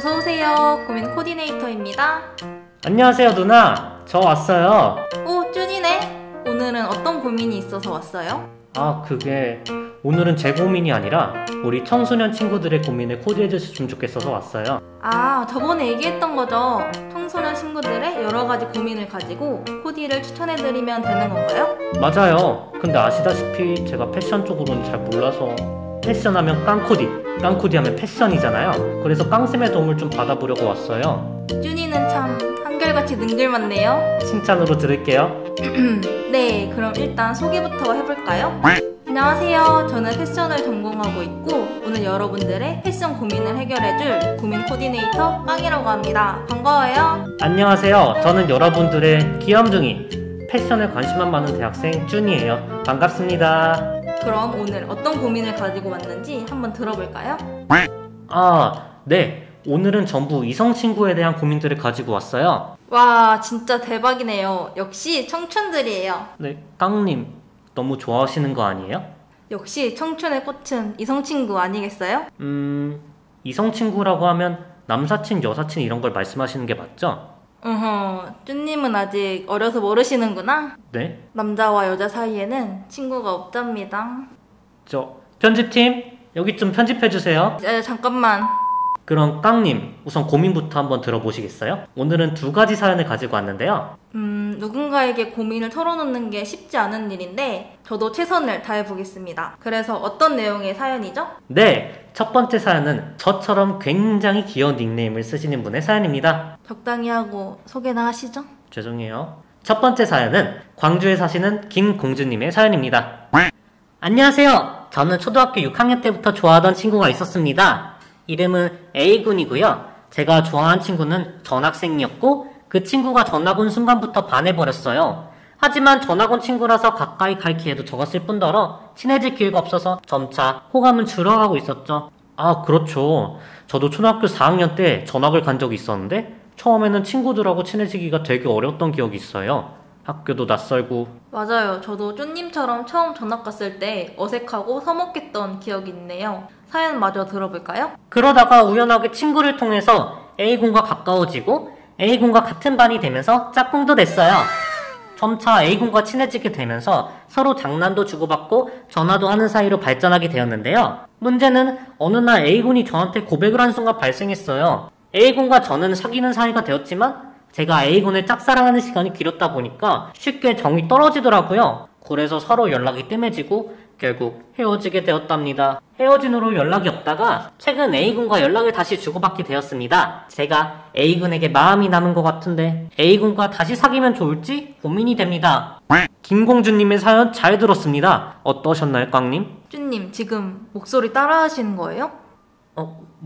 어서오세요. 고민 코디네이터입니다. 안녕하세요 누나, 저 왔어요. 오, 쭈니네. 오늘은 어떤 고민이 있어서 왔어요? 그게 오늘은 제 고민이 아니라 우리 청소년 친구들의 고민을 코디해 주셨으면 좋겠어서 왔어요. 저번에 얘기했던 거죠. 청소년 친구들의 여러 가지 고민을 가지고 코디를 추천해드리면 되는 건가요? 맞아요. 근데 아시다시피 제가 패션 쪽으로는 잘 몰라서 패션하면 깡코디 하면 패션이잖아요. 그래서 깡쌤의 도움을 좀 받아보려고 왔어요. 쭈니는 참 한결같이 능글맞네요. 칭찬으로 들을게요. 네, 그럼 일단 소개부터 해볼까요? 안녕하세요. 저는 패션을 전공하고 있고 오늘 여러분들의 패션 고민을 해결해줄 고민 코디네이터 깡이라고 합니다. 반가워요. 안녕하세요. 저는 여러분들의 귀염둥이 패션에 관심만 많은 대학생 쭈니예요. 반갑습니다. 그럼 오늘 어떤 고민을 가지고 왔는지 한번 들어볼까요? 네. 오늘은 전부 이성 친구에 대한 고민들을 가지고 왔어요. 와, 진짜 대박이네요. 역시 청춘들이에요. 네, 깡님 너무 좋아하시는 거 아니에요? 역시 청춘의 꽃은 이성 친구 아니겠어요? 이성 친구라고 하면 남사친, 여사친 이런 걸 말씀하시는 게 맞죠? 쭈님은 아직 어려서 모르시는구나. 네? 남자와 여자 사이에는 친구가 없답니다. 편집팀 여기 좀 편집해주세요. 잠깐만. 그럼 깡님 우선 고민부터 한번 들어보시겠어요? 오늘은 두 가지 사연을 가지고 왔는데요. 누군가에게 고민을 털어놓는 게 쉽지 않은 일인데 저도 최선을 다해보겠습니다. 그래서 어떤 내용의 사연이죠? 네, 첫 번째 사연은 저처럼 굉장히 귀여운 닉네임을 쓰시는 분의 사연입니다. 적당히 하고 소개나 하시죠. 죄송해요. 첫 번째 사연은 광주에 사시는 김공주님의 사연입니다. 안녕하세요. 저는 초등학교 6학년 때부터 좋아하던 친구가 있었습니다. 이름은 A군이고요. 제가 좋아한 친구는 전학생이었고 그 친구가 전학 온 순간부터 반해버렸어요. 하지만 전학 온 친구라서 가까이 갈 기회도 적었을 뿐더러 친해질 기회가 없어서 점차 호감은 줄어가고 있었죠. 그렇죠. 저도 초등학교 4학년 때 전학을 간 적이 있었는데 처음에는 친구들하고 친해지기가 되게 어려웠던 기억이 있어요. 학교도 낯설고. 맞아요. 저도 쭈님처럼 처음 전학 갔을 때 어색하고 서먹했던 기억이 있네요. 사연 마저 들어볼까요? 그러다가 우연하게 친구를 통해서 A군과 가까워지고 A군과 같은 반이 되면서 짝꿍도 됐어요. 점차 A군과 친해지게 되면서 서로 장난도 주고받고 전화도 하는 사이로 발전하게 되었는데요. 문제는 어느 날 A군이 저한테 고백을 한 순간 발생했어요. A군과 저는 사귀는 사이가 되었지만 제가 A군을 짝사랑하는 시간이 길었다 보니까 쉽게 정이 떨어지더라고요. 그래서 서로 연락이 뜸해지고 결국 헤어지게 되었답니다. 헤어진 후로 연락이 없다가 최근 A군과 연락을 다시 주고받게 되었습니다. 제가 A군에게 마음이 남은 것 같은데 A군과 다시 사귀면 좋을지 고민이 됩니다. 김공주님의 사연 잘 들었습니다. 어떠셨나요, 깡님? 쭈님, 지금 목소리 따라하시는 거예요?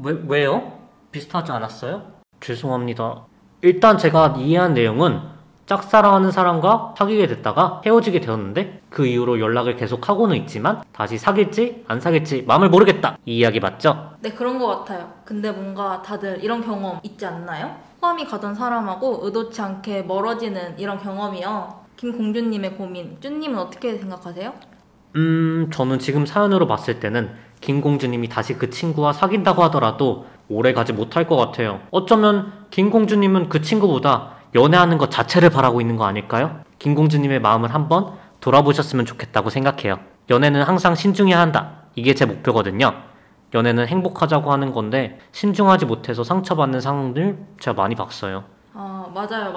왜요? 비슷하지 않았어요? 죄송합니다. 일단 제가 이해한 내용은 짝사랑하는 사람과 사귀게 됐다가 헤어지게 되었는데 그 이후로 연락을 계속 하고는 있지만 다시 사귈지 안 사귈지 마음을 모르겠다, 이 이야기 맞죠? 네, 그런 것 같아요. 근데 뭔가 다들 이런 경험 있지 않나요? 호감이 가던 사람하고 의도치 않게 멀어지는 이런 경험이요. 김공주님의 고민, 쭈님은 어떻게 생각하세요? 저는 지금 사연으로 봤을 때는 김공주님이 다시 그 친구와 사귄다고 하더라도 오래 가지 못할 것 같아요. 어쩌면 김공주님은 그 친구보다 연애하는 것 자체를 바라고 있는 거 아닐까요? 김공주님의 마음을 한번 돌아보셨으면 좋겠다고 생각해요. 연애는 항상 신중해야 한다. 이게 제 목표거든요. 연애는 행복하자고 하는 건데 신중하지 못해서 상처받는 상황들 제가 많이 봤어요. 맞아요.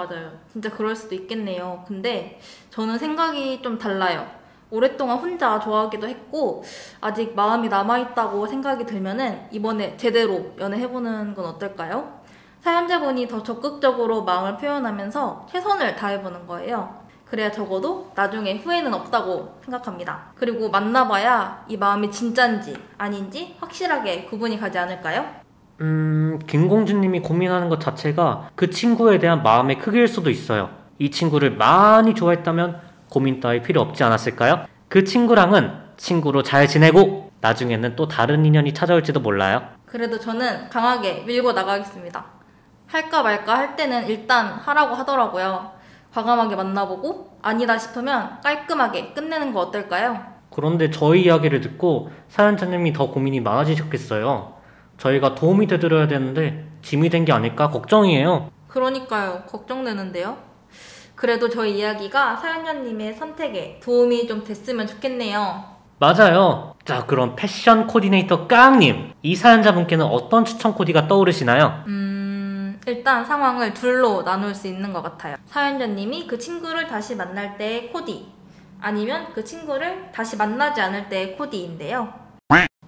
진짜 그럴 수도 있겠네요. 근데 저는 생각이 좀 달라요. 오랫동안 혼자 좋아하기도 했고 아직 마음이 남아있다고 생각이 들면은 이번에 제대로 연애해보는 건 어떨까요? 사연자분이 더 적극적으로 마음을 표현하면서 최선을 다해보는 거예요. 그래야 적어도 나중에 후회는 없다고 생각합니다. 그리고 만나봐야 이 마음이 진짠지 아닌지 확실하게 구분이 가지 않을까요? 김공주님이 고민하는 것 자체가 그 친구에 대한 마음의 크기일 수도 있어요. 이 친구를 많이 좋아했다면 고민 따위 필요 없지 않았을까요? 그 친구랑은 친구로 잘 지내고 나중에는 또 다른 인연이 찾아올지도 몰라요. 그래도 저는 강하게 밀고 나가겠습니다. 할까 말까 할 때는 일단 하라고 하더라고요. 과감하게 만나보고 아니다 싶으면 깔끔하게 끝내는 거 어떨까요? 그런데 저희 이야기를 듣고 사연자님이 더 고민이 많아지셨겠어요. 저희가 도움이 되드려야 되는데 짐이 된 게 아닐까 걱정이에요. 그러니까요. 걱정되는데요. 그래도 저희 이야기가 사연자님의 선택에 도움이 좀 됐으면 좋겠네요. 맞아요. 자, 그럼 패션 코디네이터 깡님, 이 사연자분께는 어떤 추천 코디가 떠오르시나요? 일단 상황을 둘로 나눌 수 있는 것 같아요. 사연자님이 그 친구를 다시 만날 때의 코디, 아니면 그 친구를 다시 만나지 않을 때의 코디인데요.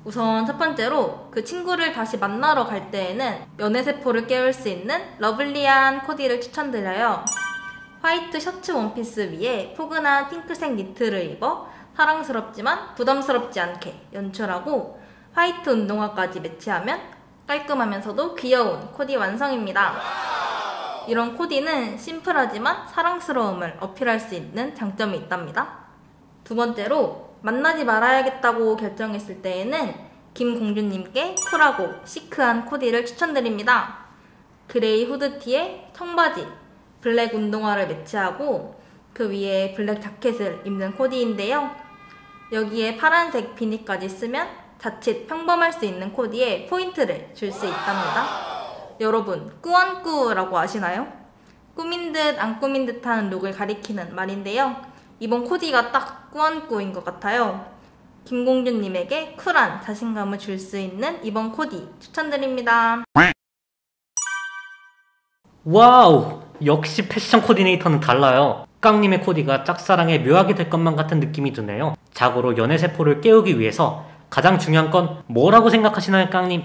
우선 첫 번째로 그 친구를 다시 만나러 갈 때에는 연애세포를 깨울 수 있는 러블리한 코디를 추천드려요. 화이트 셔츠 원피스 위에 포근한 핑크색 니트를 입어 사랑스럽지만 부담스럽지 않게 연출하고 화이트 운동화까지 매치하면 깔끔하면서도 귀여운 코디 완성입니다. 이런 코디는 심플하지만 사랑스러움을 어필할 수 있는 장점이 있답니다. 두 번째로 만나지 말아야겠다고 결정했을 때에는 김공주님께 쿨하고 시크한 코디를 추천드립니다. 그레이 후드티에 청바지, 블랙 운동화를 매치하고 그 위에 블랙 자켓을 입는 코디인데요. 여기에 파란색 비니까지 쓰면 자칫 평범할 수 있는 코디에 포인트를 줄 수 있답니다. 여러분, 꾸안꾸라고 아시나요? 꾸민 듯 안 꾸민 듯한 룩을 가리키는 말인데요. 이번 코디가 딱 꾸안꾸인 것 같아요. 김공주님에게 쿨한 자신감을 줄 수 있는 이번 코디 추천드립니다. 와우! 역시 패션 코디네이터는 달라요. 깡님의 코디가 짝사랑에 묘하게 될 것만 같은 느낌이 드네요. 자고로 연애세포를 깨우기 위해서 가장 중요한 건 뭐라고 생각하시나요, 깡님?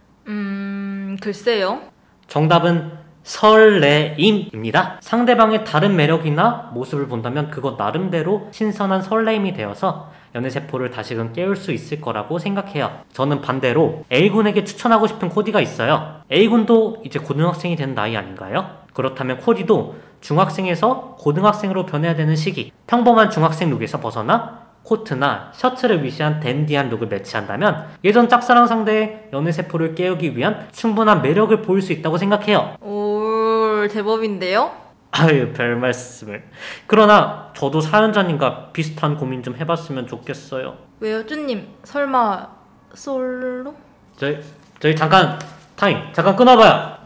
글쎄요. 정답은 설레임입니다. 상대방의 다른 매력이나 모습을 본다면 그것 나름대로 신선한 설레임이 되어서 연애세포를 다시금 깨울 수 있을 거라고 생각해요. 저는 반대로 A군에게 추천하고 싶은 코디가 있어요. A군도 이제 고등학생이 된 나이 아닌가요? 그렇다면 코디도 중학생에서 고등학생으로 변해야 되는 시기, 평범한 중학생 룩에서 벗어나 코트나 셔츠를 위시한 댄디한 룩을 매치한다면 예전 짝사랑 상대의 연애세포를 깨우기 위한 충분한 매력을 보일 수 있다고 생각해요. 오, 제법인데요? 아유, 별 말씀을. 그러나 저도 사연자님과 비슷한 고민 좀 해봤으면 좋겠어요. 왜요, 쭈님? 설마 솔로? 저희 잠깐 잠깐 끊어봐요.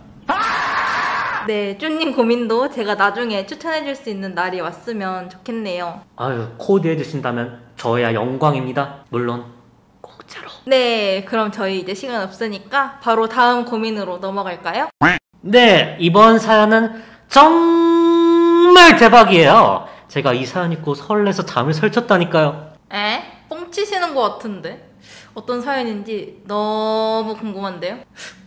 네, 쭈님 고민도 제가 나중에 추천해줄 수 있는 날이 왔으면 좋겠네요. 아유, 코디 해주신다면 저야 영광입니다. 물론 공짜로. 네, 그럼 저희 이제 시간 없으니까 바로 다음 고민으로 넘어갈까요? 네, 이번 사연은 정말 대박이에요. 제가 이 사연 읽고 설레서 잠을 설쳤다니까요. 뻥치시는 것 같은데 어떤 사연인지 너무 궁금한데요?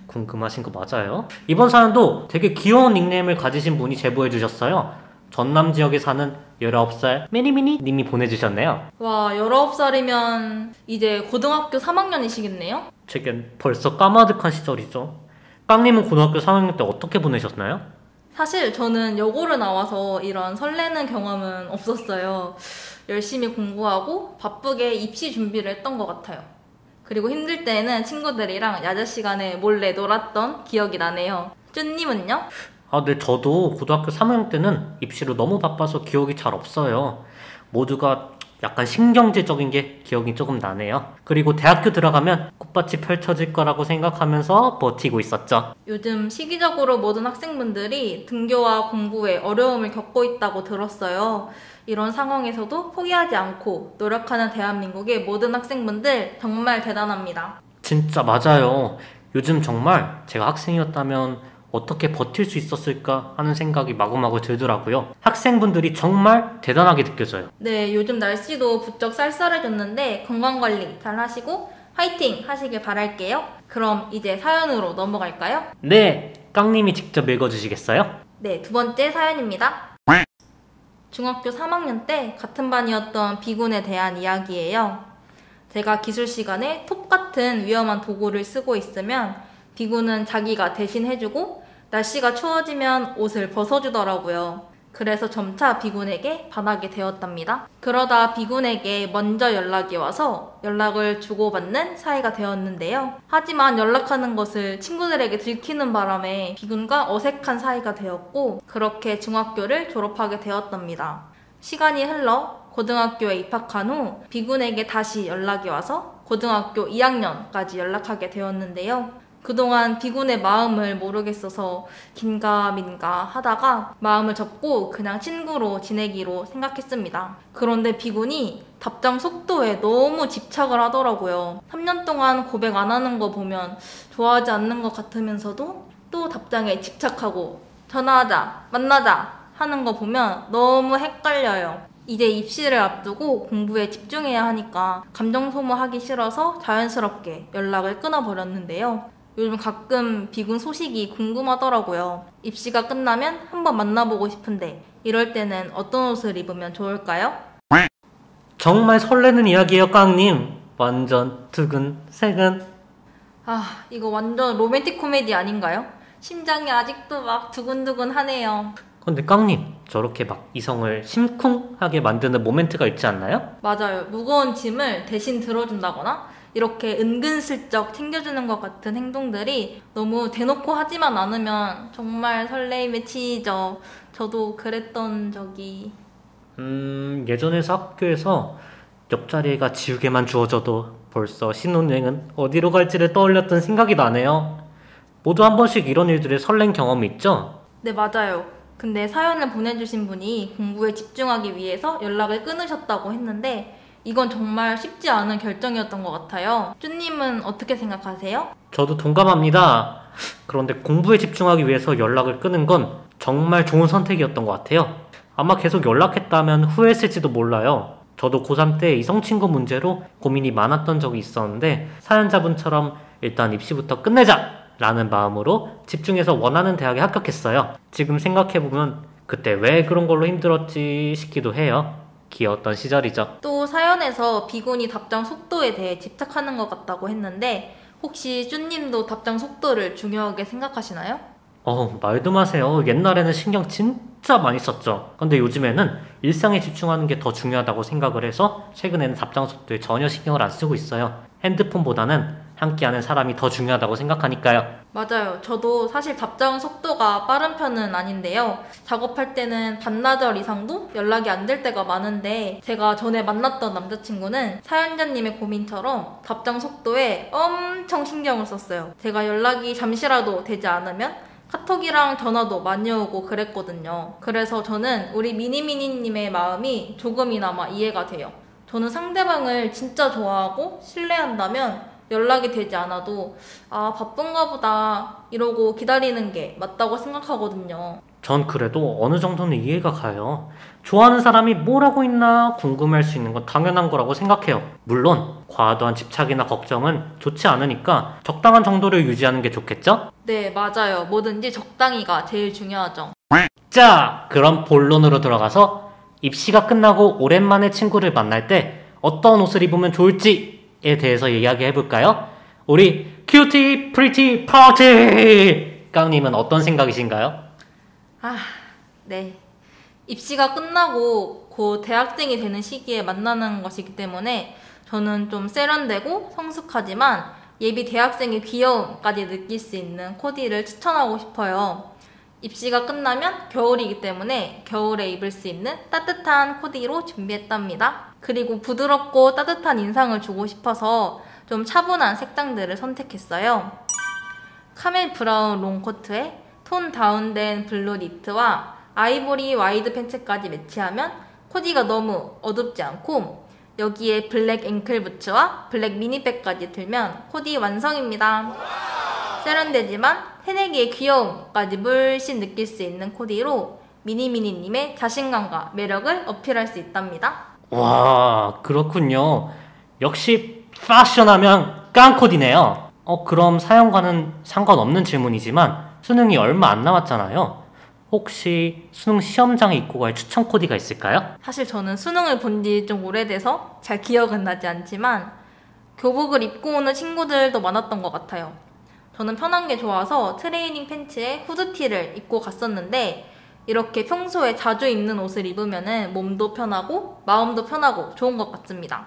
궁금하신 거 맞아요? 이번 사연도 되게 귀여운 닉네임을 가지신 분이 제보해주셨어요. 전남 지역에 사는 19살 미니미니 님이 보내주셨네요. 와, 19살이면 이제 고등학교 3학년이시겠네요? 제겐 벌써 까마득한 시절이죠. 깡님은 고등학교 3학년 때 어떻게 보내셨나요? 사실 저는 여고를 나와서 이런 설레는 경험은 없었어요. 열심히 공부하고 바쁘게 입시 준비를 했던 것 같아요. 그리고 힘들 때는 친구들이랑 야자 시간에 몰래 놀았던 기억이 나네요. 쭈님은요? 네, 저도 고등학교 3학년 때는 입시로 너무 바빠서 기억이 잘 없어요. 모두가 약간 신경제적인 게 기억이 조금 나네요. 그리고 대학교 들어가면 꽃밭이 펼쳐질 거라고 생각하면서 버티고 있었죠. 요즘 시기적으로 모든 학생분들이 등교와 공부에 어려움을 겪고 있다고 들었어요. 이런 상황에서도 포기하지 않고 노력하는 대한민국의 모든 학생분들 정말 대단합니다. 진짜 맞아요. 요즘 정말 제가 학생이었다면 어떻게 버틸 수 있었을까 하는 생각이 마구마구 들더라고요. 학생분들이 정말 대단하게 느껴져요. 네, 요즘 날씨도 부쩍 쌀쌀해졌는데 건강관리 잘 하시고 화이팅 하시길 바랄게요. 그럼 이제 사연으로 넘어갈까요? 네, 깡님이 직접 읽어주시겠어요? 네, 두 번째 사연입니다. 중학교 3학년 때 같은 반이었던 비군에 대한 이야기예요. 제가 기술 시간에 톱 같은 위험한 도구를 쓰고 있으면 비군은 자기가 대신 해주고 날씨가 추워지면 옷을 벗어주더라고요. 그래서 점차 비군에게 반하게 되었답니다. 그러다 비군에게 먼저 연락이 와서 연락을 주고받는 사이가 되었는데요. 하지만 연락하는 것을 친구들에게 들키는 바람에 비군과 어색한 사이가 되었고 그렇게 중학교를 졸업하게 되었답니다. 시간이 흘러 고등학교에 입학한 후 비군에게 다시 연락이 와서 고등학교 2학년까지 연락하게 되었는데요. 그동안 비군의 마음을 모르겠어서 긴가민가 하다가 마음을 접고 그냥 친구로 지내기로 생각했습니다. 그런데 비군이 답장 속도에 너무 집착을 하더라고요. 3년 동안 고백 안 하는 거 보면 좋아하지 않는 것 같으면서도 또 답장에 집착하고 전화하자, 만나자 하는 거 보면 너무 헷갈려요. 이제 입시를 앞두고 공부에 집중해야 하니까 감정 소모하기 싫어서 자연스럽게 연락을 끊어버렸는데요. 요즘 가끔 비군 소식이 궁금하더라고요. 입시가 끝나면 한번 만나보고 싶은데 이럴 때는 어떤 옷을 입으면 좋을까요? 정말 설레는 이야기예요, 깡님. 완전 두근새근. 이거 완전 로맨틱 코미디 아닌가요? 심장이 아직도 막 두근두근 하네요. 근데 깡님, 저렇게 막 이성을 심쿵하게 만드는 모멘트가 있지 않나요? 맞아요. 무거운 짐을 대신 들어준다거나 이렇게 은근슬쩍 챙겨주는 것 같은 행동들이 너무 대놓고 하지만 않으면 정말 설레임에 치이죠. 저도 그랬던 적이... 예전에 학교에서 옆자리가 지우개만 주어져도 벌써 신혼여행은 어디로 갈지를 떠올렸던 생각이 나네요. 모두 한 번씩 이런 일들에 설렌 경험이 있죠? 네, 맞아요. 근데 사연을 보내주신 분이 공부에 집중하기 위해서 연락을 끊으셨다고 했는데 이건 정말 쉽지 않은 결정이었던 것 같아요. 쭈님은 어떻게 생각하세요? 저도 동감합니다. 그런데 공부에 집중하기 위해서 연락을 끊은 건 정말 좋은 선택이었던 것 같아요. 아마 계속 연락했다면 후회했을지도 몰라요. 저도 고3 때 이성친구 문제로 고민이 많았던 적이 있었는데 사연자분처럼 일단 입시부터 끝내자! 라는 마음으로 집중해서 원하는 대학에 합격했어요. 지금 생각해보면 그때 왜 그런 걸로 힘들었지 싶기도 해요. 귀여웠던 시절이죠. 또 사연에서 비군이 답장 속도에 대해 집착하는 것 같다고 했는데 혹시 쭈님도 답장 속도를 중요하게 생각하시나요? 말도 마세요. 옛날에는 신경 진짜 많이 썼죠. 근데 요즘에는 일상에 집중하는 게 더 중요하다고 생각을 해서 최근에는 답장 속도에 전혀 신경을 안 쓰고 있어요. 핸드폰보다는 함께하는 사람이 더 중요하다고 생각하니까요. 맞아요. 저도 사실 답장 속도가 빠른 편은 아닌데요. 작업할 때는 반나절 이상도 연락이 안 될 때가 많은데 제가 전에 만났던 남자친구는 사연자님의 고민처럼 답장 속도에 엄청 신경을 썼어요. 제가 연락이 잠시라도 되지 않으면 카톡이랑 전화도 많이 오고 그랬거든요. 그래서 저는 우리 미니미니님의 마음이 조금이나마 이해가 돼요. 저는 상대방을 진짜 좋아하고 신뢰한다면 연락이 되지 않아도 바쁜가 보다 이러고 기다리는 게 맞다고 생각하거든요. 전 그래도 어느 정도는 이해가 가요. 좋아하는 사람이 뭘 하고 있나 궁금할 수 있는 건 당연한 거라고 생각해요. 물론 과도한 집착이나 걱정은 좋지 않으니까 적당한 정도를 유지하는 게 좋겠죠? 네, 맞아요. 뭐든지 적당히가 제일 중요하죠. 자, 그럼 본론으로 들어가서 입시가 끝나고 오랜만에 친구를 만날 때 어떤 옷을 입으면 좋을지에 대해서 이야기해볼까요? 우리 큐티 프리티 파티! 깡님은 어떤 생각이신가요? 네. 입시가 끝나고 곧 대학생이 되는 시기에 만나는 것이기 때문에 저는 좀 세련되고 성숙하지만 예비 대학생의 귀여움까지 느낄 수 있는 코디를 추천하고 싶어요. 입시가 끝나면 겨울이기 때문에 겨울에 입을 수 있는 따뜻한 코디로 준비했답니다. 그리고 부드럽고 따뜻한 인상을 주고 싶어서 좀 차분한 색상들을 선택했어요. 카멜 브라운 롱코트에 톤 다운된 블루 니트와 아이보리 와이드 팬츠까지 매치하면 코디가 너무 어둡지 않고 여기에 블랙 앵클 부츠와 블랙 미니백까지 들면 코디 완성입니다. 세련되지만 새내기의 귀여움까지 물씬 느낄 수 있는 코디로 미니미니님의 자신감과 매력을 어필할 수 있답니다. 와, 그렇군요. 역시 패션하면 깡코디네요. 그럼 사연과는 상관없는 질문이지만 수능이 얼마 안 남았잖아요. 혹시 수능 시험장에 입고 갈 추천 코디가 있을까요? 사실 저는 수능을 본 지 좀 오래돼서 잘 기억은 나지 않지만 교복을 입고 오는 친구들도 많았던 것 같아요. 저는 편한 게 좋아서 트레이닝 팬츠에 후드티를 입고 갔었는데 이렇게 평소에 자주 입는 옷을 입으면 몸도 편하고 마음도 편하고 좋은 것 같습니다.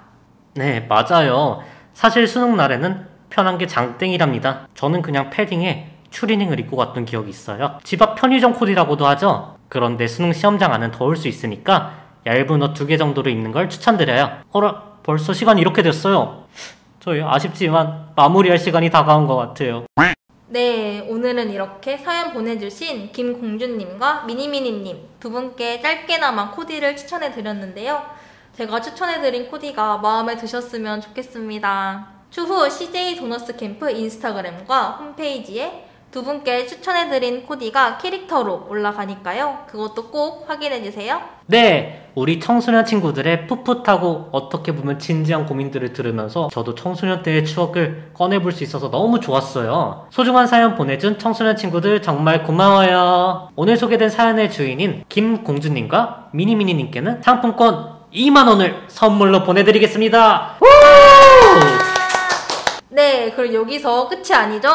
네, 맞아요. 사실 수능 날에는 편한 게 장땡이랍니다. 저는 그냥 패딩에 추리닝을 입고 갔던 기억이 있어요. 집 앞 편의점 코디라고도 하죠. 그런데 수능 시험장 안은 더울 수 있으니까 얇은 옷 2개 정도로 입는 걸 추천드려요. 벌써 시간이 이렇게 됐어요. 저희 아쉽지만 마무리할 시간이 다가온 것 같아요. 네, 오늘은 이렇게 사연 보내주신 김공주님과 미니미니님 두 분께 짧게나마 코디를 추천해드렸는데요. 제가 추천해드린 코디가 마음에 드셨으면 좋겠습니다. 추후 CJ 도너스 캠프 인스타그램과 홈페이지에 두 분께 추천해드린 코디가 캐릭터로 올라가니까요. 그것도 꼭 확인해주세요. 네, 우리 청소년 친구들의 풋풋하고 어떻게 보면 진지한 고민들을 들으면서 저도 청소년 때의 추억을 꺼내볼 수 있어서 너무 좋았어요. 소중한 사연 보내준 청소년 친구들 정말 고마워요. 오늘 소개된 사연의 주인인 김공주님과 미니미니님께는 상품권 2만원을 선물로 보내드리겠습니다. 네, 그럼 여기서 끝이 아니죠?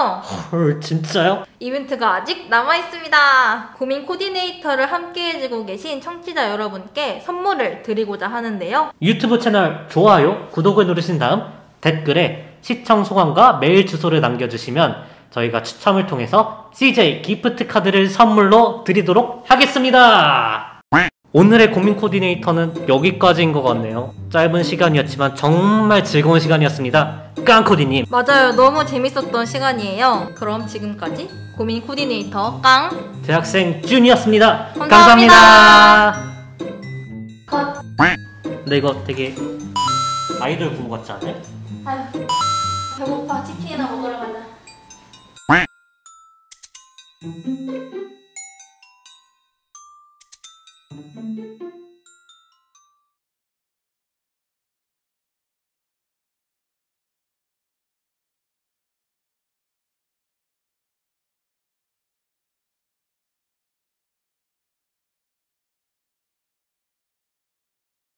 헐, 진짜요? 이벤트가 아직 남아있습니다. 고민 코디네이터를 함께 해주고 계신 청취자 여러분께 선물을 드리고자 하는데요. 유튜브 채널 좋아요, 구독을 누르신 다음 댓글에 시청 소감과 메일 주소를 남겨주시면 저희가 추첨을 통해서 CJ 기프트 카드를 선물로 드리도록 하겠습니다. 오늘의 고민 코디네이터는 여기까지인 것 같네요. 짧은 시간이었지만 정말 즐거운 시간이었습니다. 깡코디님. 맞아요. 너무 재밌었던 시간이에요. 그럼 지금까지 고민 코디네이터 깡 대학생 준이었습니다. 감사합니다. 컷. 근데 이거 되게 아이돌 부부 같지 않아요? 아휴, 배고파. 치킨이나 먹으러 가자.